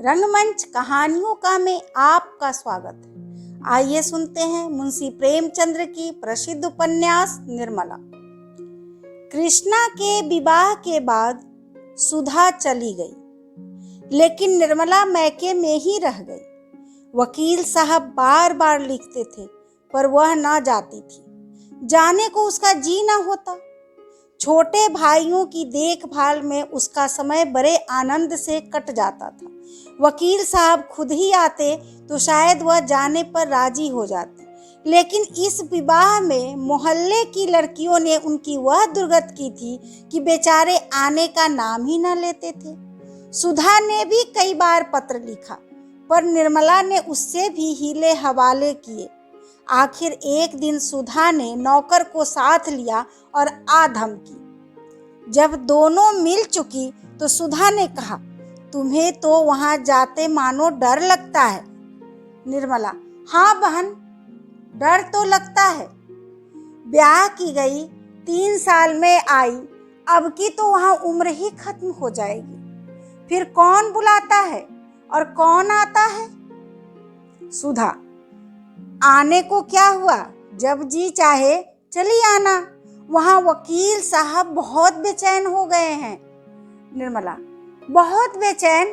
रंगमंच कहानियों का में आपका स्वागत है। आइए सुनते हैं मुंशी प्रेमचंद्र की प्रसिद्ध उपन्यास निर्मला। कृष्णा के विवाह के बाद सुधा चली गई, लेकिन निर्मला मैके में ही रह गई। वकील साहब बार बार लिखते थे, पर वह ना जाती थी। जाने को उसका जी न होता। छोटे भाइयों की देखभाल में उसका समय बड़े आनंद से कट जाता था। वकील साहब खुद ही आते तो शायद वह जाने पर राजी हो जाती, लेकिन इस विवाह में मोहल्ले की लड़कियों ने उनकी वह दुर्गत की थी कि बेचारे आने का नाम ही न लेते थे। सुधा ने भी कई बार पत्र लिखा, पर निर्मला ने उससे भी हीले हवाले किए। आखिर एक दिन सुधा ने नौकर को साथ लिया और आ धमकी। जब दोनों मिल चुकी तो सुधा ने कहा, तुम्हें तो वहां जाते मानो डर लगता है। निर्मला, हाँ बहन, डर तो लगता है। ब्याह की गई 3 साल में आई, अब की तो वहां उम्र ही खत्म हो जाएगी। फिर कौन बुलाता है और कौन आता है? सुधा, आने को क्या हुआ, जब जी चाहे चली आना। वहां वकील साहब बहुत बेचैन हो गए हैं। निर्मला, बहुत बेचैन?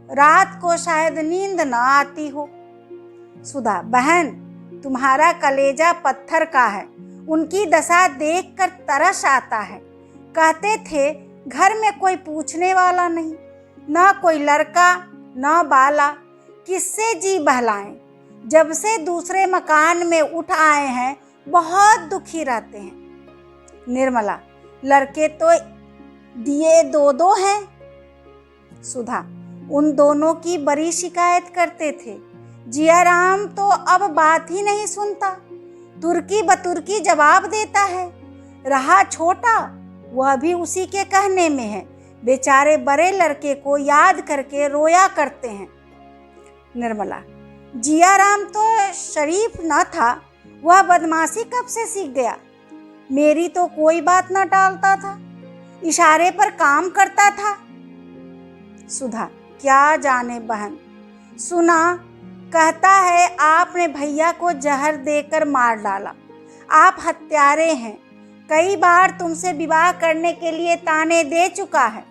रात को शायद नींद न आती हो। सुधा, बहन, तुम्हारा कलेजा पत्थर का है। उनकी दशा देखकर तरस आता है। कहते थे घर में कोई पूछने वाला नहीं, न कोई लड़का न बाला, किससे जी बहलाएं। जब से दूसरे मकान में उठ आए हैं बहुत दुखी रहते हैं। निर्मला, लड़के तो दिए 2 हैं। सुधा, उन दोनों की बड़ी शिकायत करते थे। जियाराम तो अब बात ही नहीं सुनता, तुर्की बतुर्की जवाब देता है। रहा छोटा, वह भी उसी के कहने में है। बेचारे बड़े लड़के को याद करके रोया करते हैं। निर्मला, जियाराम तो शरीफ न था, वह बदमाशी कब से सीख गया। मेरी तो कोई बात न टालता था, इशारे पर काम करता था। सुधा, क्या जाने बहन, सुना कहता है आपने भैया को जहर देकर मार डाला। आप हत्यारे हैं। कई बार तुमसे विवाह करने के लिए ताने दे चुका है।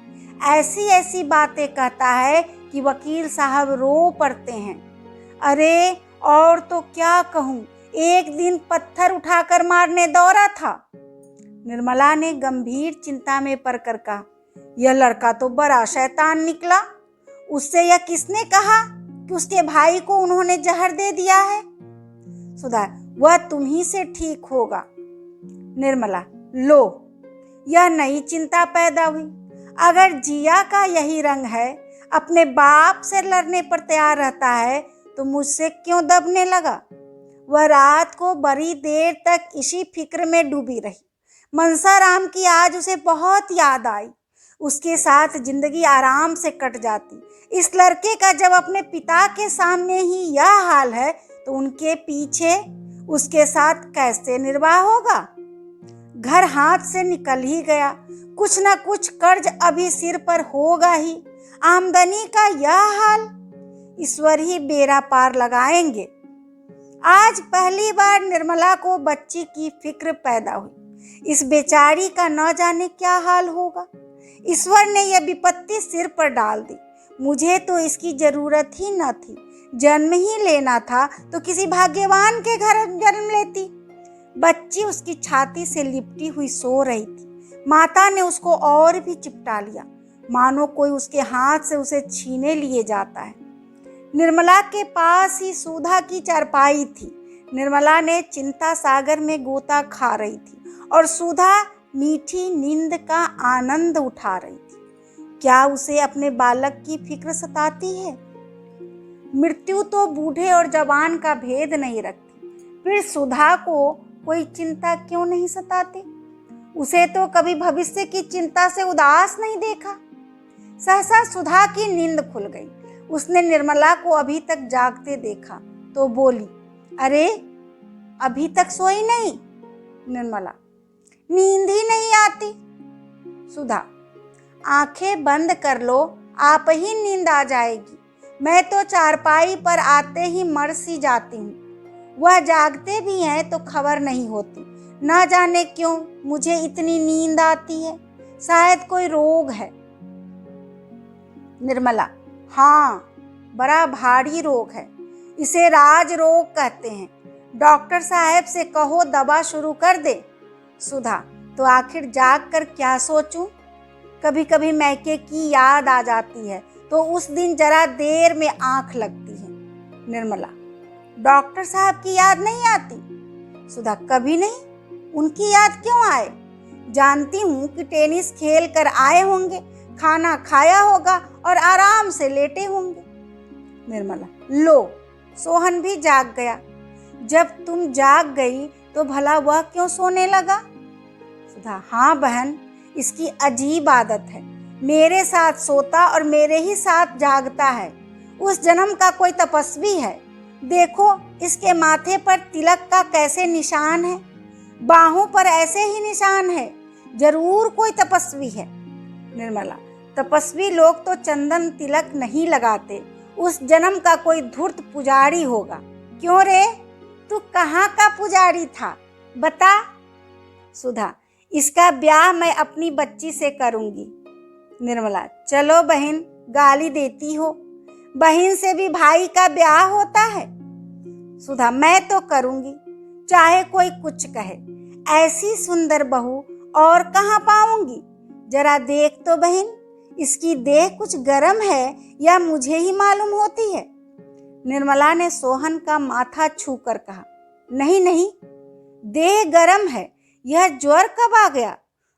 ऐसी ऐसी बातें कहता है कि वकील साहब रो पड़ते हैं। अरे और तो क्या कहूँ, एक दिन पत्थर उठाकर मारने दौड़ा था। निर्मला ने गंभीर चिंता में पड़कर कहा, यह लड़का तो बड़ा शैतान निकला। उससे यह किसने कहा कि उसके भाई को उन्होंने जहर दे दिया है? सुधा, वह तुम ही से ठीक होगा। निर्मला, लो, यह नई चिंता पैदा हुई। अगर जिया का यही रंग है, अपने बाप से लड़ने पर तैयार रहता है, तो मुझसे क्यों दबने लगा? वह रात को बड़ी देर तक इसी फिक्र में डूबी रही। मनसाराम की आज उसे बहुत याद आई। उसके साथ जिंदगी आराम से कट जाती। इस लड़के का जब अपने पिता के सामने ही यह हाल है, तो उनके पीछे उसके साथ कैसे निर्वाह होगा? घर हाथ से निकल ही गया। कुछ न कुछ कर्ज अभी सिर पर होगा ही। आमदनी का यह हाल, ईश्वर ही बेड़ा पार लगाएंगे। आज पहली बार निर्मला को बच्ची की फिक्र पैदा हुई। इस बेचारी का न जाने क्या हाल होगा। ईश्वर ने यह विपत्ति सिर पर डाल दी। मुझे तो इसकी जरूरत ही न थी। जन्म ही लेना था तो किसी भाग्यवान के घर जन्म लेती। बच्ची उसकी छाती से लिपटी हुई सो रही थी। माता ने उसको और भी चिपटा लिया, मानो कोई उसके हाथ से उसे छीने लिए जाता है। निर्मला के पास ही सुधा की चारपाई थी। निर्मला ने चिंता सागर में गोता खा रही थी और सुधा मीठी नींद का आनंद उठा रही थी। क्या उसे अपने बालक की फिक्र सताती है? मृत्यु तो बूढ़े और जवान का भेद नहीं रखती, फिर सुधा को कोई चिंता क्यों नहीं सताती? उसे तो कभी भविष्य की चिंता से उदास नहीं देखा। सहसा सुधा की नींद खुल गई। उसने निर्मला को अभी तक जागते देखा तो बोली, अरे अभी तक सोई नहीं? निर्मला, नींद ही नहीं आती। सुधा, आंखें बंद कर लो, आप ही नींद आ जाएगी। मैं तो चारपाई पर आते ही मर सी जाती हूँ। वह जागते भी हैं तो खबर नहीं होती। ना जाने क्यों मुझे इतनी नींद आती है, शायद कोई रोग है। निर्मला, हाँ, बड़ा भारी रोग है। इसे राज रोग कहते हैं। डॉक्टर साहब से कहो दवा शुरू कर दे। सुधा, तो आखिर जाग कर क्या सोचूं? कभी कभी मैके की याद आ जाती है तो उस दिन जरा देर में आंख लगती है। निर्मला, डॉक्टर साहब की याद नहीं आती? सुधा, कभी नहीं। उनकी याद क्यों आए? जानती हूँ कि टेनिस खेल कर आए होंगे, खाना खाया होगा और आराम से लेटे होंगे। निर्मला, लो, सोहन भी जाग गया। जब तुम जाग गई तो भला वह क्यों सोने लगा? सुधा, हाँ बहन, इसकी अजीब आदत है। मेरे साथ सोता और मेरे ही साथ जागता है। उस जन्म का कोई तपस्वी है। देखो, इसके माथे पर तिलक का कैसे निशान है, बाहों पर ऐसे ही निशान है। जरूर कोई तपस्वी है। निर्मला, तपस्वी लोग तो चंदन तिलक नहीं लगाते। उस जन्म का कोई धूर्त पुजारी होगा। क्यों रे, तू कहाँ का पुजारी था, बता? सुधा, इसका ब्याह मैं अपनी बच्ची से करूंगी। निर्मला, चलो बहन, गाली देती हो। बहन से भी भाई का ब्याह होता है। सुधा, मैं तो करूंगी, चाहे कोई कुछ कहे। ऐसी सुंदर बहू और कहाँ पाऊंगी? जरा देख तो बहन, इसकी देह कुछ गर्म है या मुझे ही मालूम होती है? निर्मला ने सोहन का माथा छूकर कहा, नहीं नहीं, देह गर्म है। यह ज्वर कब आ गया?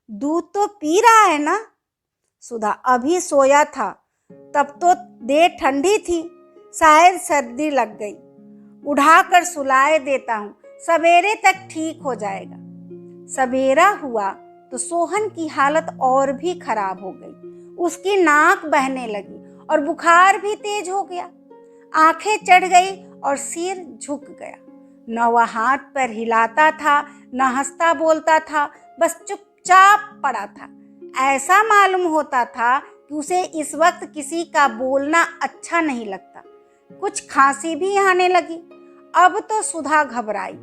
दूध तो पी रहा है ना? सुधा, अभी सोया था, तब तो देह ठंडी थी, शायद सर्दी लग गई। उठाकर सुलाए देता हूँ, सवेरे तक ठीक हो जाएगा। सवेरा हुआ तो सोहन की हालत और भी खराब हो गई। उसकी नाक बहने लगी और बुखार भी तेज हो गया। आंखें चढ़ गई और सिर झुक गया। न वह हाथ पैर हिलाता था, न हंसता बोलता था, बस चुपचाप पड़ा था। ऐसा मालूम होता था कि उसे इस वक्त किसी का बोलना अच्छा नहीं लगता। कुछ खांसी भी आने लगी। अब तो सुधा घबराई।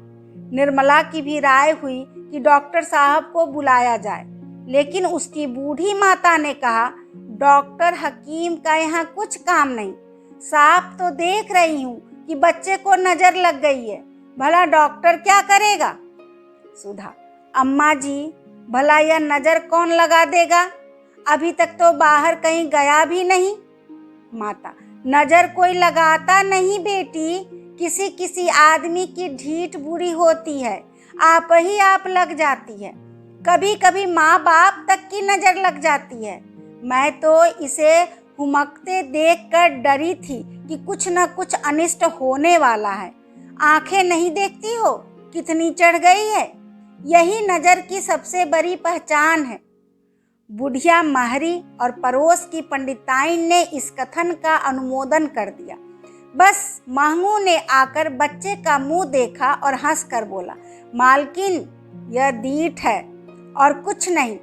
निर्मला की भी राय हुई कि डॉक्टर साहब को बुलाया जाए, लेकिन उसकी बूढ़ी माता ने कहा, डॉक्टर हकीम का यहाँ कुछ काम नहीं। साफ तो देख रही हूँ कि बच्चे को नजर लग गई है, भला डॉक्टर क्या करेगा? सुधा, अम्मा जी, भला यह नजर कौन लगा देगा? अभी तक तो बाहर कहीं गया भी नहीं। माता, नजर कोई लगाता नहीं बेटी, किसी किसी आदमी की ढीठ बुरी होती है, आप ही आप लग जाती है। कभी कभी माँ बाप तक की नजर लग जाती है। मैं तो इसे हुमकते देखकर डरी थी कि कुछ न कुछ अनिष्ट होने वाला है। आंखें नहीं देखती हो कितनी चढ़ गई है। यही नजर की सबसे बड़ी पहचान है। बुढ़िया महरी और पड़ोस की पंडिताइन ने इस कथन का अनुमोदन कर दिया। बस महंगू ने आकर बच्चे का मुंह देखा और हंसकर बोला, मालकिन, यह दीठ है और कुछ नहीं।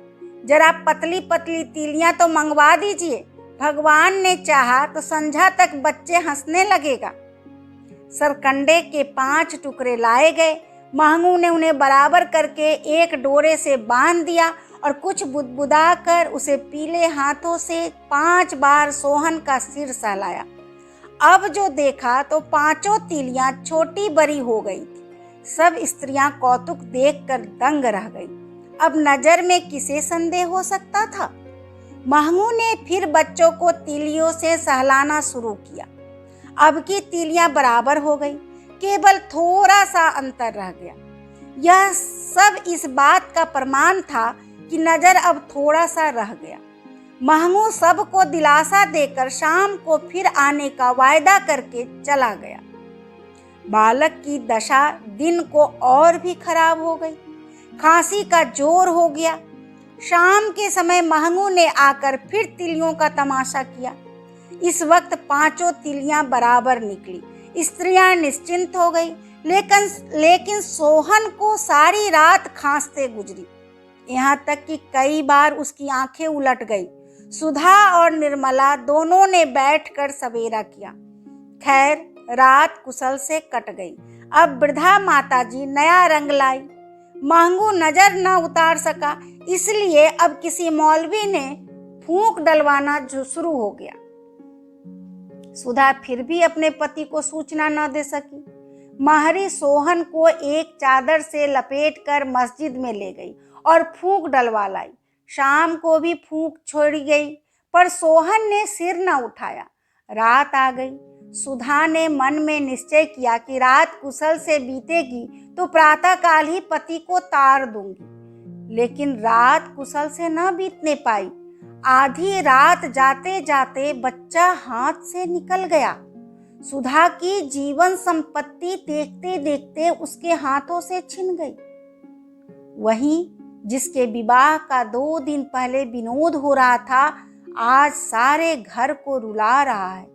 जरा पतली पतली तीलियां तो मंगवा दीजिए। भगवान ने चाहा तो संध्या तक बच्चे हंसने लगेगा। सरकंडे के 5 टुकड़े लाए गए। महंगू ने उन्हें बराबर करके एक डोरे से बांध दिया और कुछ बुदबुदा कर उसे पीले हाथों से 5 बार सोहन का सिर सहलाया। अब जो देखा तो 5 तीलियां छोटी बड़ी हो गई थी। सब स्त्रियां कौतुक देखकर दंग रह गई। अब नजर में किसे संदेह हो सकता था? महंगू ने फिर बच्चों को तीलियों से सहलाना शुरू किया। अब की तीलियां बराबर हो गई, केवल थोड़ा सा अंतर रह गया। यह सब इस बात का प्रमाण था कि नजर अब थोड़ा सा रह गया। महंगू सबको दिलासा देकर शाम को फिर आने का वायदा करके चला गया। बालक की दशा दिन को और भी खराब हो गई। खांसी का जोर हो गया। शाम के समय महंगू ने आकर फिर तिलियों का तमाशा किया। इस वक्त 5 तिलियां बराबर निकली। स्त्रियां निश्चिंत हो गई, लेकिन सोहन को सारी रात खांसते गुजरी। यहाँ तक कि कई बार उसकी आंखें उलट गई। सुधा और निर्मला दोनों ने बैठकर सवेरा किया। खैर, रात कुशल से कट गई। अब वृद्धा माताजी नया रंग लाई। महंगू नजर न उतार सका, इसलिए अब किसी मौलवी ने फूंक डलवाना शुरू हो गया। सुधा फिर भी अपने पति को सूचना न दे सकी। महरी सोहन को एक चादर से लपेटकर मस्जिद में ले गई और फूंक डलवा लाई। शाम को भी फूंक छोड़ी गई, पर सोहन ने सिर न उठाया। रात आ गई। सुधा ने मन में निश्चय किया कि रात कुशल से बीतेगी तो प्रातःकाल ही पति को तार दूंगी। लेकिन रात कुशल से न बीतने पाई। आधी रात जाते जाते बच्चा हाथ से निकल गया। सुधा की जीवन संपत्ति देखते देखते उसके हाथों से छिन गई। वहीं जिसके विवाह का 2 दिन पहले विनोद हो रहा था, आज सारे घर को रुला रहा है।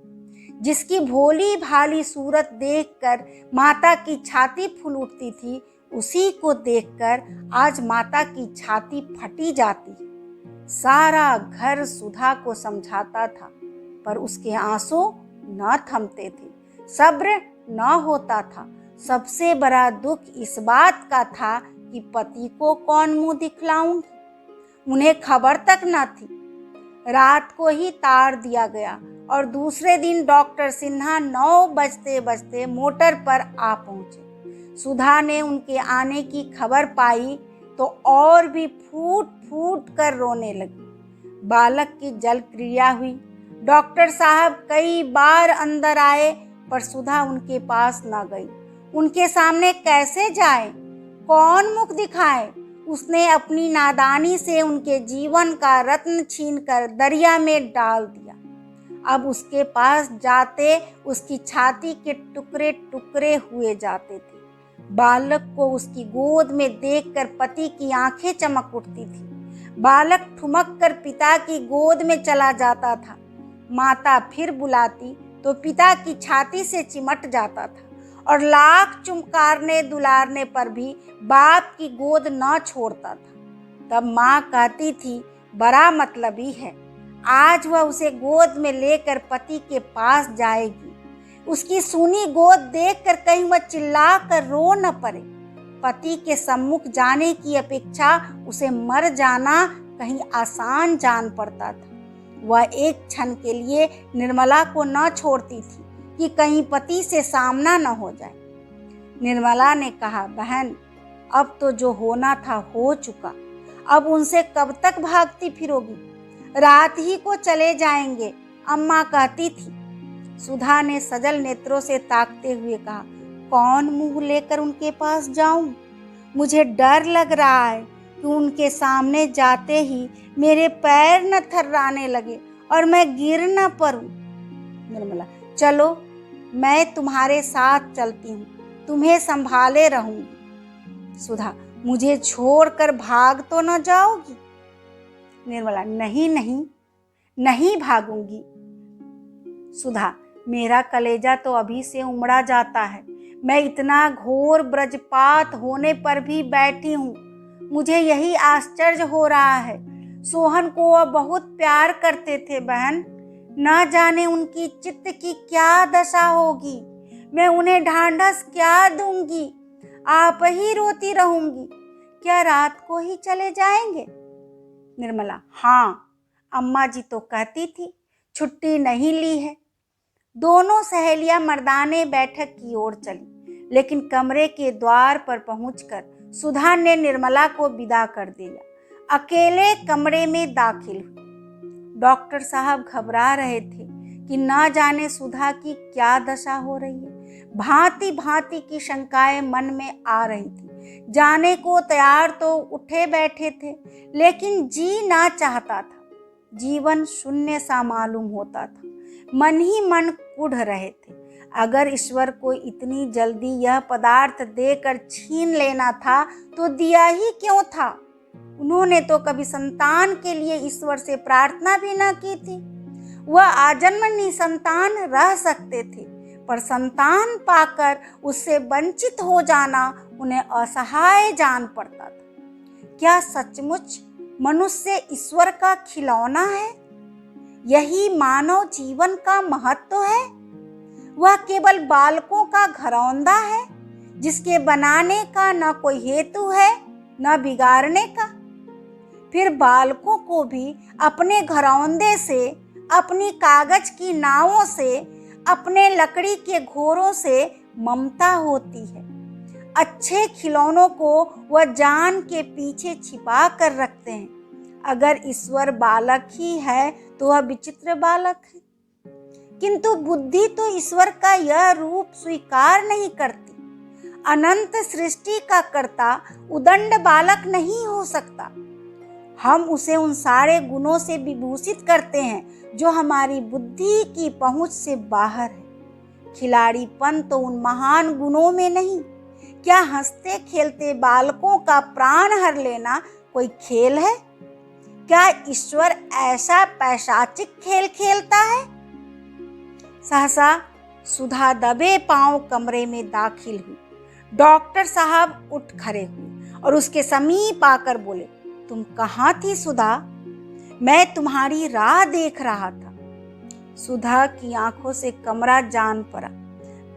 जिसकी भोली भाली सूरत देखकर माता की छाती फूल उठती थी, उसी को देखकर आज माता की छाती फटी जाती है। सारा घर सुधा को समझाता था, पर उसके आंसू न थमते थे, सब्र न होता था। सबसे बड़ा दुख इस बात का था कि पति को कौन मुंह दिखलाऊंगी। उन्हें खबर तक न थी। रात को ही तार दिया गया और दूसरे दिन डॉक्टर सिन्हा 9 बजते बजते मोटर पर आ पहुंचे। सुधा ने उनके आने की खबर पाई तो और भी फूट फूट कर रोने लगी। बालक की जल क्रिया हुई। डॉक्टर साहब कई बार अंदर आए, पर सुधा उनके पास न गई। उनके सामने कैसे जाए, कौन मुख दिखाए। उसने अपनी नादानी से उनके जीवन का रत्न छीनकर दरिया में डाल दिया। अब उसके पास जाते उसकी छाती के टुकड़े टुकड़े हुए जाते थे। बालक को उसकी गोद में देखकर पति की आंखें चमक उठती थी। बालक ठुमक कर पिता की गोद में चला जाता था। माता फिर बुलाती तो पिता की छाती से चिमट जाता था और लाख चुमकारने दुलारने पर भी बाप की गोद न छोड़ता था। तब माँ कहती थी, बड़ा मतलबी है, आज वह उसे गोद में लेकर पति के पास जाएगी। उसकी सूनी गोद देखकर कहीं वह चिल्ला कर रो न पड़े। पति के सम्मुख जाने की अपेक्षा उसे मर जाना कहीं आसान जान पड़ता था। वह एक क्षण के लिए निर्मला को न छोड़ती थी कि कहीं पति से सामना न हो जाए। निर्मला ने कहा, बहन, अब तो जो होना था हो चुका, अब उनसे कब तक भागती फिरोगी? रात ही को चले जाएंगे, अम्मा कहती थी। सुधा ने सजल नेत्रों से ताकते हुए कहा, कौन मुंह लेकर उनके पास जाऊं? मुझे डर लग रहा है कि उनके सामने जाते ही मेरे पैर न थर्राने लगे और मैं गिर न पड़ूं। निर्मला, चलो, मैं तुम्हारे साथ चलती हूँ, तुम्हें संभाले रहूंगी। सुधा, मुझे छोड़कर भाग तो न जाओगी? निर्मला, नहीं नहीं, नहीं भागूंगी। सुधा, मेरा कलेजा तो अभी से उमड़ा जाता है। मैं इतना घोर ब्रजपात होने पर भी बैठी हूँ। मुझे यही आश्चर्य हो रहा है। सोहन को वह बहुत प्यार करते थे बहन। न जाने उनकी चित्त की क्या दशा होगी। मैं उन्हें ढांढस क्या दूंगी? आप ही रोती रहूंगी। क्या रात को ही चले जाएंगे? निर्मला, हाँ, अम्मा जी तो कहती थी छुट्टी नहीं ली है। दोनों सहेलियां मर्दाने बैठक की ओर चली, लेकिन कमरे के द्वार पर पहुंचकर सुधा ने निर्मला को विदा कर दिया। अकेले कमरे में दाखिल हुई। डॉक्टर साहब घबरा रहे थे कि न जाने सुधा की क्या दशा हो रही है। भांति भांति की शंकाएं मन में आ रही थी। जाने को तैयार तो उठे बैठे थे, लेकिन जी ना चाहता था। जीवन शून्य सा मालूम होता था। मन ही मन कुढ़ रहे थे। अगर ईश्वर को इतनी जल्दी यह पदार्थ देकर छीन लेना था तो दिया ही क्यों था? उन्होंने तो कभी संतान के लिए ईश्वर से प्रार्थना भी न की थी। वह आजन्म निसंतान रह सकते थे, पर संतान पाकर उससे वंचित हो जाना उन्हें असहाय जान पड़ता था। क्या सचमुच मनुष्य ईश्वर का खिलौना है? यही मानव जीवन का महत्व है। वह केवल बालकों का घरौंदा है, जिसके बनाने का न कोई हेतु है न बिगाड़ने का। फिर बालकों को भी अपने घरौंदे से, अपनी कागज की नावों से, अपने लकड़ी के घोरों से ममता होती है। अच्छे खिलौनों को वह जान के पीछे छिपा कर रखते हैं। अगर ईश्वर बालक ही है तो वह विचित्र बालक है, किंतु बुद्धि तो ईश्वर का यह रूप स्वीकार नहीं करती। अनंत सृष्टि का कर्ता उदंड बालक नहीं हो सकता। हम उसे उन सारे गुणों से विभूषित करते हैं जो हमारी बुद्धि की पहुंच से बाहर है। खिलाड़ीपन तो उन महान गुणों में नहीं। क्या हंसते खेलते बालकों का प्राण हर लेना कोई खेल है? क्या ईश्वर ऐसा पैशाचिक खेल खेलता है? सहसा सुधा दबे पांव कमरे में दाखिल हुई। डॉक्टर साहब उठ खड़े हुए और उसके समीप आकर बोले, तुम कहाँ थी सुधा? मैं तुम्हारी राह देख रहा था। सुधा की आंखों से कमरा जान पड़ा।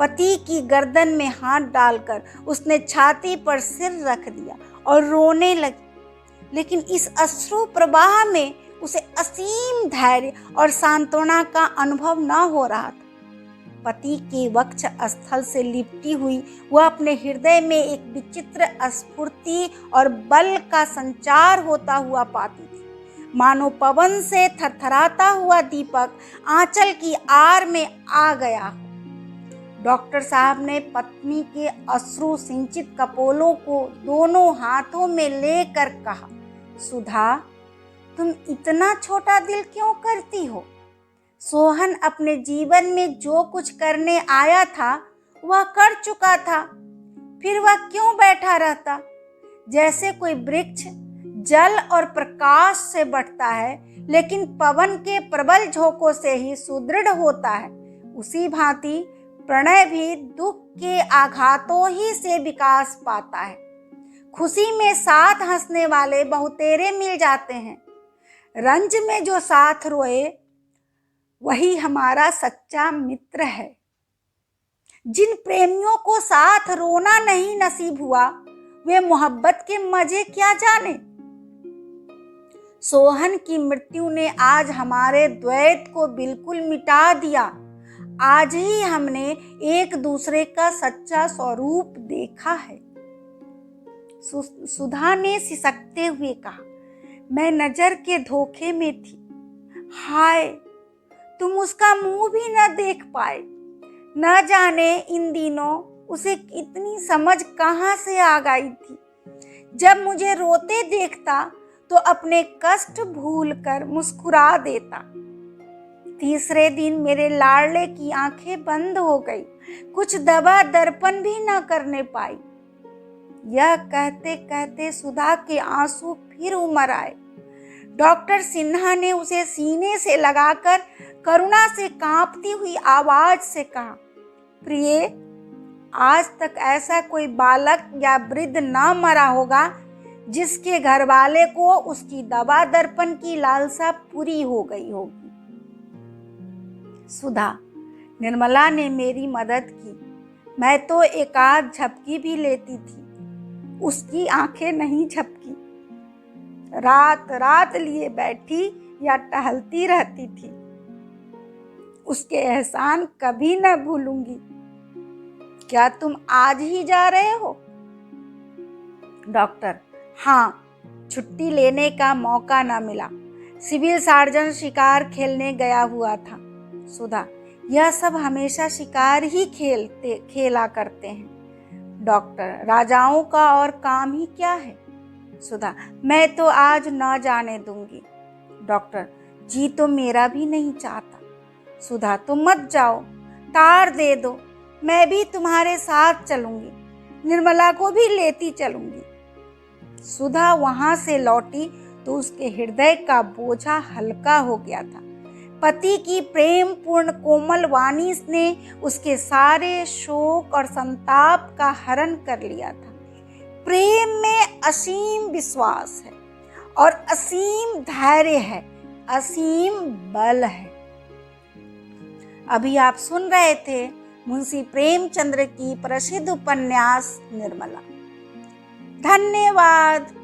पति की गर्दन में हाथ डालकर उसने छाती पर सिर रख दिया और रोने लगी। लेकिन इस अश्रु प्रवाह में उसे असीम धैर्य और सांत्वना का अनुभव न हो रहा था। पति के वक्ष स्थल से लिपटी हुई वह अपने हृदय में एक विचित्र स्फूर्ति और बल का संचार होता हुआ पाती थी। मानो पवन से थरथराता हुआ दीपक आंचल की आड़ में आ गया। डॉक्टर साहब ने पत्नी के अश्रु सिंचित कपोलों को दोनों हाथों में लेकर कहा, सुधा, तुम इतना छोटा दिल क्यों करती हो? सोहन अपने जीवन में जो कुछ करने आया था वह कर चुका था। फिर वह क्यों बैठा रहता? जैसे कोई वृक्ष जल और प्रकाश से बढ़ता है लेकिन पवन के प्रबल झोंकों से ही सुदृढ़ होता है, उसी भांति प्रणय भी दुख के आघातों ही से विकास पाता है। खुशी में साथ हंसने वाले बहुतेरे मिल जाते हैं। रंज में जो साथ रोए वही हमारा सच्चा मित्र है। जिन प्रेमियों को साथ रोना नहीं नसीब हुआ वे मोहब्बत के मजे क्या जाने। सोहन की मृत्यु ने आज हमारे द्वैत को बिल्कुल मिटा दिया। आज ही हमने एक दूसरे का सच्चा स्वरूप देखा है। सुधा ने सिसकते हुए कहा, मैं नजर के धोखे में थी। हाय, तुम उसका मुंह भी न देख पाए। न जाने इन दिनों उसे इतनी समझ कहाँ से आ गई थी। जब मुझे रोते देखता तो अपने कष्ट भूलकर मुस्कुरा देता। तीसरे दिन मेरे लाडले की आंखें बंद हो गई, कुछ दबा दर्पण भी न करने पाई। यह कहते कहते सुधा के आंसू फिर उमड़ आए। डॉक्टर सिन्हा ने उसे सीने से लगाकर करुणा से कांपती हुई आवाज से कहा, प्रिय, आज तक ऐसा कोई बालक या वृद्ध न मरा होगा जिसके घर वाले को उसकी दवा दर्पण की लालसा पूरी हो गई होगी। सुधा, निर्मला ने मेरी मदद की। मैं तो एक आध झपकी भी लेती थी, उसकी आंखें नहीं झपकी। रात रात लिए बैठी या टहलती रहती थी। उसके एहसान कभी न भूलूंगी। क्या तुम आज ही जा रहे हो? डॉक्टर, हाँ, छुट्टी लेने का मौका न मिला। सिविल सर्जन शिकार खेलने गया हुआ था। सुधा, यह सब हमेशा शिकार ही खेला करते हैं। डॉक्टर, राजाओं का और काम ही क्या है? सुधा, मैं तो आज न जाने दूंगी। डॉक्टर, जी तो मेरा भी नहीं चाहता। सुधा, तुम मत जाओ, तार दे दो, मैं भी तुम्हारे साथ चलूंगी, निर्मला को भी लेती चलूंगी। सुधा वहां से लौटी तो उसके हृदय का बोझा हल्का हो गया था। पति की प्रेम पूर्ण कोमल वाणी ने उसके सारे शोक और संताप का हरण कर लिया था। प्रेम में असीम विश्वास है और असीम धैर्य है, असीम बल है। अभी आप सुन रहे थे मुंशी प्रेमचंद्र की प्रसिद्ध उपन्यास निर्मला। धन्यवाद।